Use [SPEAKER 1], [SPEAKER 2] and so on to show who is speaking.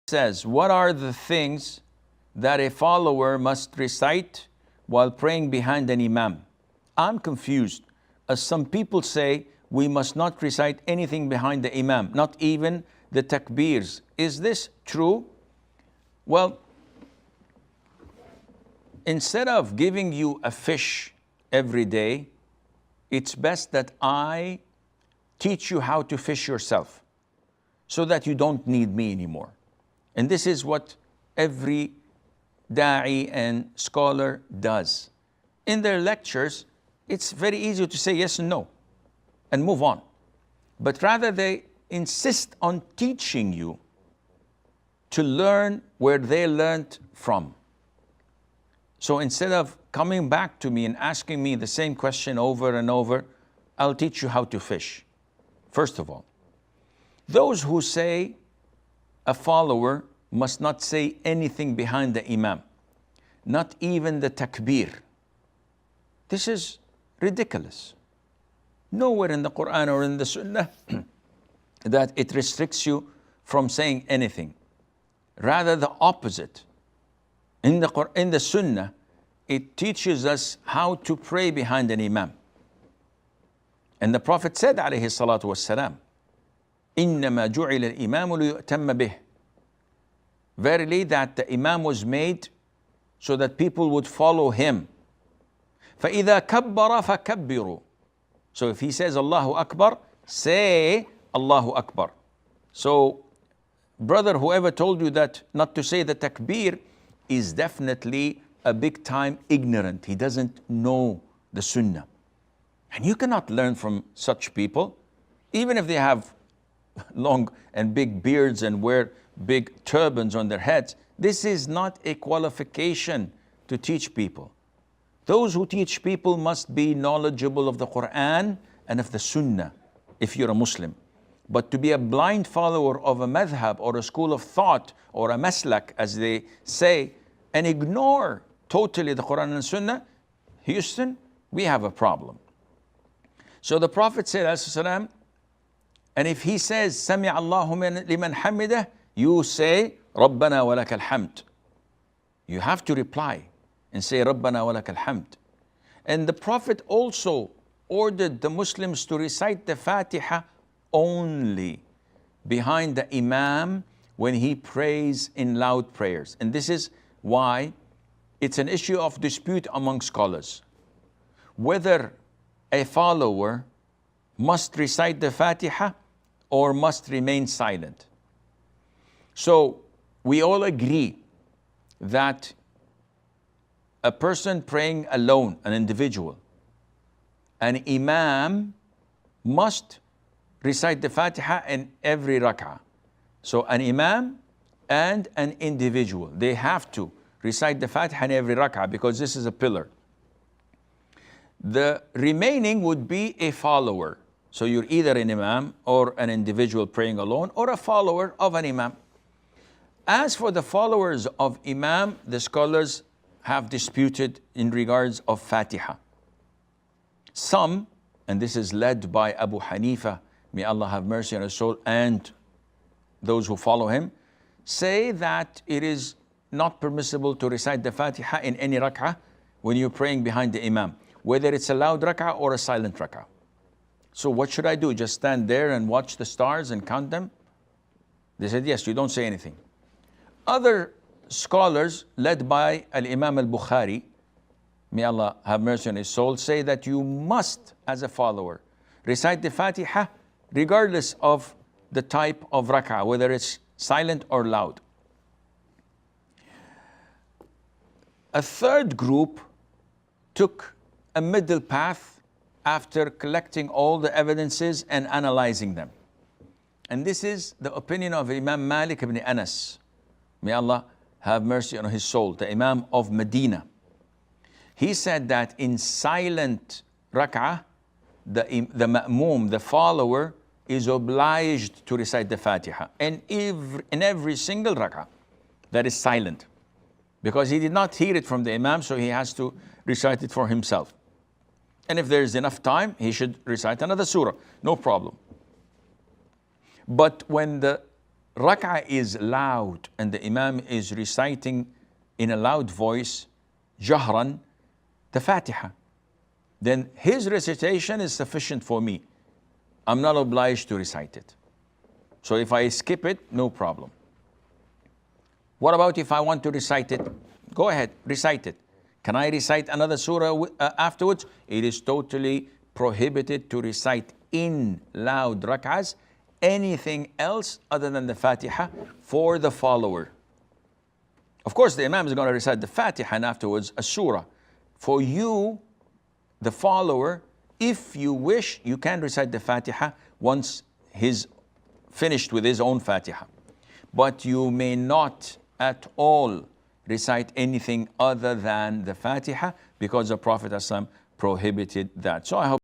[SPEAKER 1] says, what are the things that a follower must recite while praying behind an imam? I'm confused, as some people say we must not recite anything behind the imam, not even the takbirs. Is this true? Well, instead of giving you a fish every day, it's best that I teach you how to fish yourself so that you don't need me anymore. And this is what every da'i and scholar does. In their lectures, it's very easy to say yes and no and move on. But rather they insist on teaching you to learn where they learned from. So instead of coming back to me and asking me the same question over and over, I'll teach you how to fish. First of all, those who say a follower must not say anything behind the imam, not even the takbir. This is ridiculous. Nowhere in the Quran or in the Sunnah that it restricts you from saying anything. Rather the opposite. In the Sunnah, it teaches us how to pray behind an imam. And the Prophet said, alayhi salatu wassalam, إِنَّمَا جُعِلَ الْإِمَامُ لِيُؤْتَمَّ بِهِ. Verily that the imam was made so that people would follow him. فَإِذَا كَبَّرَ فَكَبِّرُوا. So if he says Allahu Akbar, say Allahu Akbar. So brother, whoever told you that not to say the takbir is definitely a big time ignorant. He doesn't know the Sunnah. And you cannot learn from such people, even if they have long and big beards and wear big turbans on their heads. This is not a qualification to teach people. Those who teach people must be knowledgeable of the Quran and of the Sunnah, if you're a Muslim. But to be a blind follower of a madhab or a school of thought or a maslak, as they say, and ignore totally the Quran and Sunnah, Houston, we have a problem. So the Prophet said, ﷺ, and if he says, Sami Allahu liman hamidah, you say, Rabbana wa lakal hamd. You have to reply and say, Rabbana wa lakal hamd. And the Prophet also ordered the Muslims to recite the Fatiha only behind the Imam when he prays in loud prayers. And this is why it's an issue of dispute among scholars, whether a follower must recite the Fatiha or must remain silent. So we all agree that a person praying alone, an individual, an imam must recite the Fatiha in every rak'ah. So an imam and an individual, they have to recite the Fatiha in every rak'ah because this is a pillar. The remaining would be a follower. So you're either an imam or an individual praying alone or a follower of an imam. As for the followers of imam, the scholars have disputed in regards of Fatiha. Some, and this is led by Abu Hanifa, may Allah have mercy on his soul, and those who follow him, say that it is not permissible to recite the Fatiha in any rak'ah when you're praying behind the imam, whether it's a loud rak'ah or a silent rak'ah. So what should I do? Just stand there and watch the stars and count them? They said, yes, you don't say anything. Other scholars, led by Al-Imam Al-Bukhari, may Allah have mercy on his soul, say that you must, as a follower, recite the Fatiha regardless of the type of rak'ah, whether it's silent or loud. A third group took a middle path after collecting all the evidences and analyzing them. And this is the opinion of Imam Malik ibn Anas. May Allah have mercy on his soul, the Imam of Medina. He said that in silent rak'ah, the ma'moom, the follower, is obliged to recite the Fatiha in every single rak'ah that is silent, because he did not hear it from the Imam, so he has to recite it for himself. And if there is enough time, he should recite another surah, no problem. But when the rak'ah is loud and the Imam is reciting in a loud voice, jahran, the Fatiha, then his recitation is sufficient for me. I'm not obliged to recite it. So if I skip it, no problem. What about if I want to recite it? Go ahead, recite it. Can I recite another surah afterwards? It is totally prohibited to recite in loud rak'ahs anything else other than the Fatiha for the follower. Of course, the Imam is going to recite the Fatiha and afterwards a surah. For you, the follower, if you wish, you can recite the Fatiha once he's finished with his own Fatiha. But you may not at all recite anything other than the Fatiha because the Prophet ﷺ prohibited that. So I hope